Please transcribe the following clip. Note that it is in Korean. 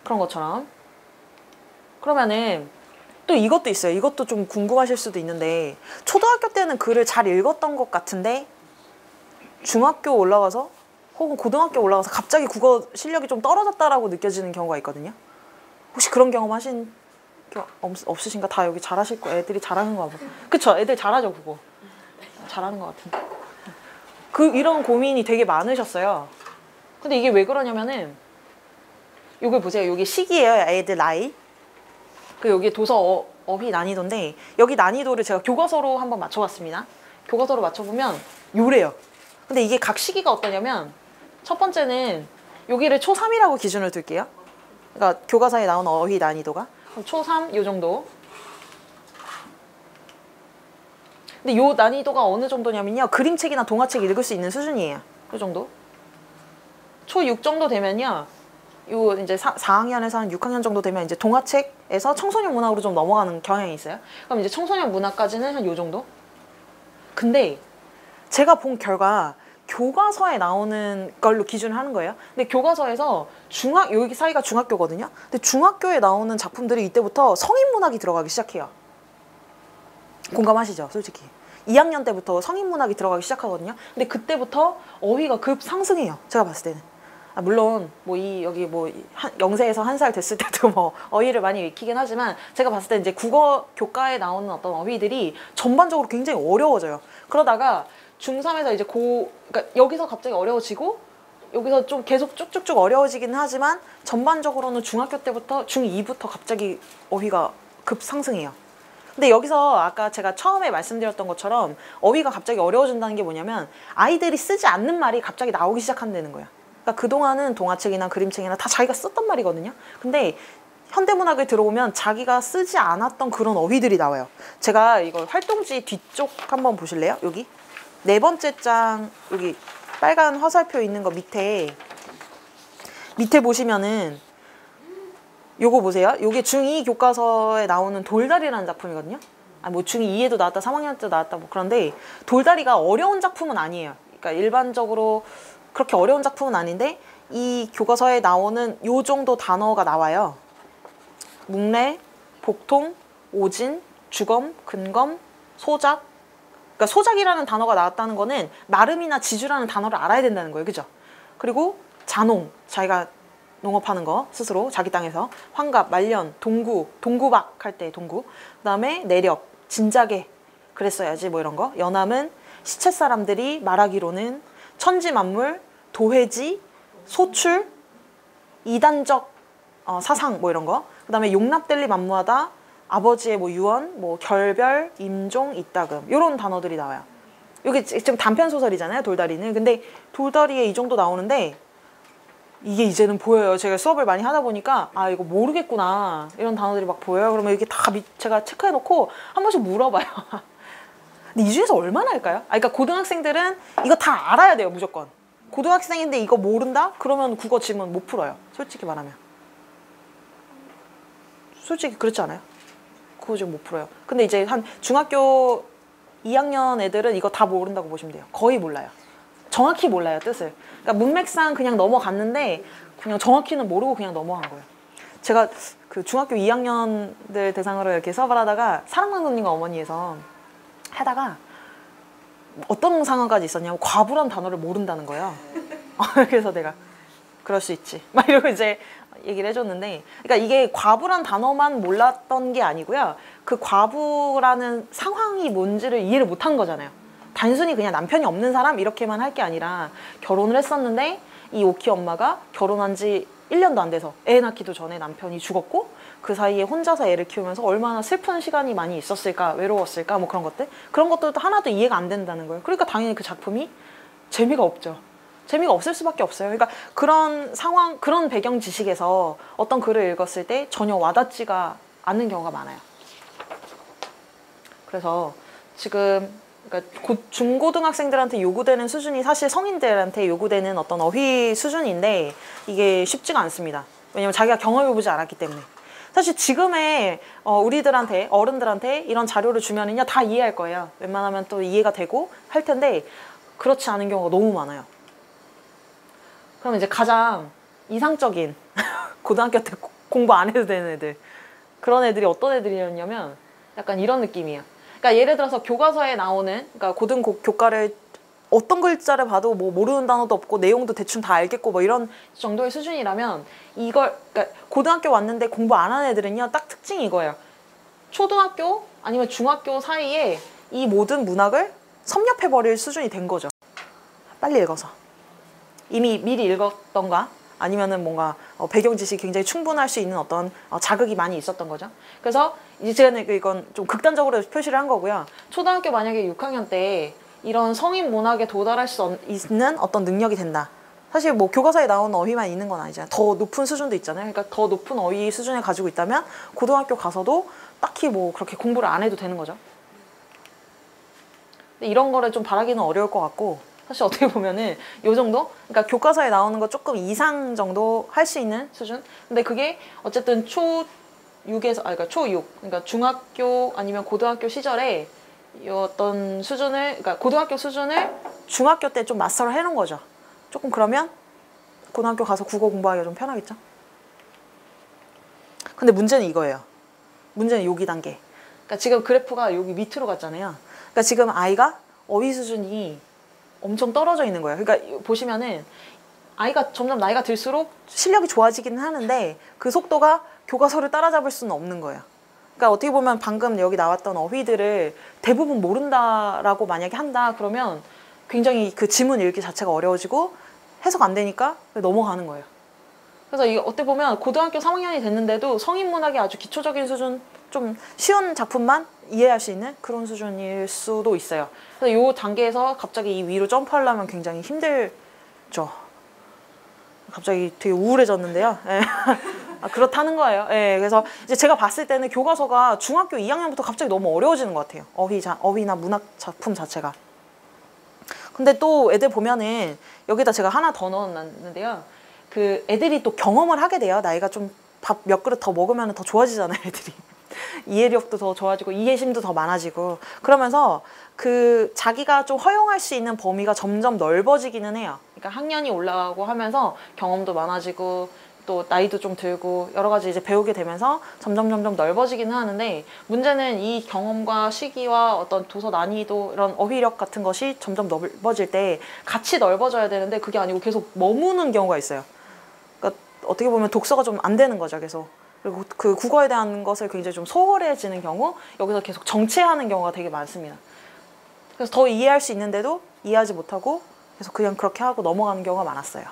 그런 것처럼. 그러면은 또 이것도 있어요. 이것도 좀 궁금하실 수도 있는데, 초등학교 때는 글을 잘 읽었던 것 같은데 중학교 올라가서 혹은 고등학교 올라가서 갑자기 국어 실력이 좀 떨어졌다라고 느껴지는 경우가 있거든요. 혹시 그런 경험 하신 없으신가? 다 여기 잘하실 거, 애들이 잘하는 거 같고. 그쵸? 애들 잘하죠, 국어. 잘하는 것 같은데. 이런 고민이 되게 많으셨어요. 근데 이게 왜 그러냐면은, 요걸 보세요. 여기 시기예요, 애들 나이. 여기 도서 어휘 난이도인데, 여기 난이도를 제가 교과서로 한번 맞춰봤습니다. 교과서로 맞춰보면 요래요. 근데 이게 각 시기가 어떠냐면, 첫 번째는 여기를 초3이라고 기준을 둘게요. 그러니까 교과서에 나온 어휘 난이도가 초3 요 정도. 근데 요 난이도가 어느 정도냐면요, 그림책이나 동화책 읽을 수 있는 수준이에요. 요 정도. 초6 정도 되면요, 요 이제 4학년에서 한 6학년 정도 되면 이제 동화책에서 청소년 문학으로 좀 넘어가는 경향이 있어요. 그럼 이제 청소년 문학까지는 한 요 정도? 근데 제가 본 결과 교과서에 나오는 걸로 기준을 하는 거예요. 근데 교과서에서 여기 사이가 중학교거든요. 근데 중학교에 나오는 작품들이 이때부터 성인 문학이 들어가기 시작해요. 공감하시죠? 솔직히. 2학년 때부터 성인 문학이 들어가기 시작하거든요. 근데 그때부터 어휘가 급 상승해요. 제가 봤을 때는. 물론 여기 0세에서 1살 됐을 때도 뭐 어휘를 많이 익히긴 하지만, 제가 봤을 때 이제 국어 교과에 나오는 어떤 어휘들이 전반적으로 굉장히 어려워져요. 그러다가 중3에서 이제 그러니까 여기서 갑자기 어려워지고 여기서 좀 계속 쭉쭉쭉 어려워지긴 하지만, 전반적으로는 중학교 때부터 중2부터 갑자기 어휘가 급상승해요. 근데 여기서 아까 제가 처음에 말씀드렸던 것처럼 어휘가 갑자기 어려워진다는 게 뭐냐면, 아이들이 쓰지 않는 말이 갑자기 나오기 시작한다는 거예요. 그러니까 그동안은 동화책이나 그림책이나 다 자기가 썼던 말이거든요. 근데 현대문학에 들어오면 자기가 쓰지 않았던 그런 어휘들이 나와요. 제가 이거 활동지 뒤쪽 한번 보실래요? 여기 4번째 장, 여기 빨간 화살표 있는 거 밑에 보시면은 요거 보세요. 요게 중2 교과서에 나오는 돌다리라는 작품이거든요. 뭐 중2에도 나왔다, 3학년 때도 나왔다, 뭐. 그런데 돌다리가 어려운 작품은 아니에요. 그러니까 일반적으로 그렇게 어려운 작품은 아닌데, 이 교과서에 나오는 요 정도 단어가 나와요. 묵례, 복통, 오진, 주검, 근검, 소작. 그러니까 소작이라는 단어가 나왔다는 거는 나름이나 지주라는 단어를 알아야 된다는 거예요. 그죠? 그리고 자농, 자기가 농업하는 거 스스로 자기 땅에서. 환갑, 말년, 동구, 동구박 할 때 동구. 그다음에 내력, 진작에 그랬어야지 뭐 이런 거. 연암은 시체 사람들이 말하기로는 천지만물, 도회지, 소출, 이단적 사상 뭐 이런 거. 그다음에 용납될리 만무하다, 아버지의 뭐 유언, 뭐 결별, 임종, 이따금, 이런 단어들이 나와요. 이게 지금 단편 소설이잖아요, 돌다리는. 근데 돌다리에 이 정도 나오는데 이게 이제는 보여요. 제가 수업을 많이 하다 보니까 이거 모르겠구나, 이런 단어들이 막 보여요. 그러면 이게 다 제가 체크해놓고 한 번씩 물어봐요. 근데 이 중에서 얼마나 할까요? 그러니까 고등학생들은 이거 다 알아야 돼요, 무조건. 고등학생인데 이거 모른다? 그러면 국어 지문 못 풀어요. 솔직히 말하면. 솔직히 그렇지 않아요? 그거 지금 못 풀어요. 근데 이제 한 중학교 2학년 애들은 이거 다 모른다고 보시면 돼요. 거의 몰라요. 정확히 몰라요, 뜻을. 그러니까 문맥상 그냥 넘어갔는데 그냥 정확히는 모르고 그냥 넘어간 거예요. 제가 그 중학교 2학년들 대상으로 이렇게 수업을 하다가 사랑방송님과 어머니에서 하다가 어떤 상황까지 있었냐면, 과부란 단어를 모른다는 거예요. 그래서 내가 그럴 수 있지 막 이러고 이제 얘기를 해줬는데, 그러니까 이게 과부란 단어만 몰랐던 게 아니고요, 그 과부라는 상황이 뭔지를 이해를 못한 거잖아요. 단순히 그냥 남편이 없는 사람 이렇게만 할 게 아니라, 결혼을 했었는데 이 오키 엄마가 결혼한 지 1년도 안 돼서 애 낳기도 전에 남편이 죽었고, 그 사이에 혼자서 애를 키우면서 얼마나 슬픈 시간이 많이 있었을까, 외로웠을까, 뭐 그런 것들도 하나도 이해가 안 된다는 거예요. 그러니까 당연히 그 작품이 재미가 없죠. 재미가 없을 수밖에 없어요. 그러니까 그런 상황, 그런 배경 지식에서 어떤 글을 읽었을 때 전혀 와닿지가 않는 경우가 많아요. 그래서 지금 그러니까 중고등학생들한테 요구되는 수준이 사실 성인들한테 요구되는 어떤 어휘 수준인데, 이게 쉽지가 않습니다. 왜냐면 자기가 경험해보지 않았기 때문에. 사실 지금의 우리들한테 어른들한테 이런 자료를 주면은요 다 이해할 거예요. 웬만하면 또 이해가 되고 할 텐데 그렇지 않은 경우가 너무 많아요. 그럼 이제 가장 이상적인 고등학교 때 공부 안 해도 되는 애들, 그런 애들이 어떤 애들이었냐면 약간 이런 느낌이에요. 그러니까 예를 들어서 교과서에 나오는, 그러니까 교과를 어떤 글자를 봐도 뭐 모르는 단어도 없고 내용도 대충 다 알겠고 뭐 이런 정도의 수준이라면 그러니까 고등학교 왔는데 공부 안 하는 애들은요 딱 특징이 이거예요. 초등학교 아니면 중학교 사이에 이 모든 문학을 섭렵해버릴 수준이 된 거죠. 빨리 읽어서. 이미 미리 읽었던가 아니면은 뭔가 배경 지식이 굉장히 충분할 수 있는 어떤 자극이 많이 있었던 거죠. 그래서 이제 제가 이건 좀 극단적으로 표시를 한 거고요. 초등학교 만약에 6학년 때 이런 성인 문학에 도달할 수 있는 어떤 능력이 된다. 사실 뭐 교과서에 나오는 어휘만 있는 건 아니잖아요. 더 높은 수준도 있잖아요. 그러니까 더 높은 어휘 수준을 가지고 있다면 고등학교 가서도 딱히 뭐 그렇게 공부를 안 해도 되는 거죠. 근데 이런 거를 좀 바라기는 어려울 것 같고, 사실 어떻게 보면은 요 정도? 그러니까 교과서에 나오는 거 조금 이상 정도 할 수 있는 수준? 근데 그게 어쨌든 그러니까 초6, 그러니까 중학교 아니면 고등학교 시절에 이 어떤 수준을, 그러니까 고등학교 수준을 중학교 때 좀 마스터를 해놓은 거죠. 조금 그러면 고등학교 가서 국어 공부하기가 좀 편하겠죠? 근데 문제는 이거예요. 문제는 여기 단계. 그러니까 지금 그래프가 여기 밑으로 갔잖아요. 그러니까 지금 아이가 어휘 수준이 엄청 떨어져 있는 거예요. 그러니까 보시면은 아이가 점점 나이가 들수록 실력이 좋아지기는 하는데 그 속도가 교과서를 따라잡을 수는 없는 거예요. 그러니까 어떻게 보면 방금 여기 나왔던 어휘들을 대부분 모른다라고 만약에 한다 그러면 굉장히 그 지문 읽기 자체가 어려워지고 해석 안 되니까 넘어가는 거예요. 그래서 이게 어떻게 보면 고등학교 3학년이 됐는데도 성인문학의 아주 기초적인 수준, 좀 쉬운 작품만 이해할 수 있는 그런 수준일 수도 있어요. 그래서 이 단계에서 갑자기 이 위로 점프하려면 굉장히 힘들죠. 갑자기 되게 우울해졌는데요. 예. 그렇다는 거예요. 예. 그래서 이제 제가 봤을 때는 교과서가 중학교 2학년부터 갑자기 너무 어려워지는 것 같아요. 어휘나 문학 작품 자체가. 근데 또 애들 보면은 여기다 제가 하나 더 넣어놨는데요. 그 애들이 또 경험을 하게 돼요. 나이가 좀 밥 몇 그릇 더 먹으면 더 좋아지잖아요, 애들이. 이해력도 더 좋아지고 이해심도 더 많아지고 그러면서 그 자기가 좀 허용할 수 있는 범위가 점점 넓어지기는 해요. 그러니까 학년이 올라가고 하면서 경험도 많아지고 또 나이도 좀 들고 여러 가지 이제 배우게 되면서 점점 넓어지기는 하는데, 문제는 이 경험과 시기와 어떤 도서 난이도 이런 어휘력 같은 것이 점점 넓어질 때 같이 넓어져야 되는데 그게 아니고 계속 머무는 경우가 있어요. 그러니까 어떻게 보면 독서가 좀 안 되는 거죠, 계속. 그리고 그 국어에 대한 것을 굉장히 좀 소홀해지는 경우, 여기서 계속 정체하는 경우가 되게 많습니다. 그래서 더 이해할 수 있는데도 이해하지 못하고 계속 그냥 그렇게 하고 넘어가는 경우가 많았어요.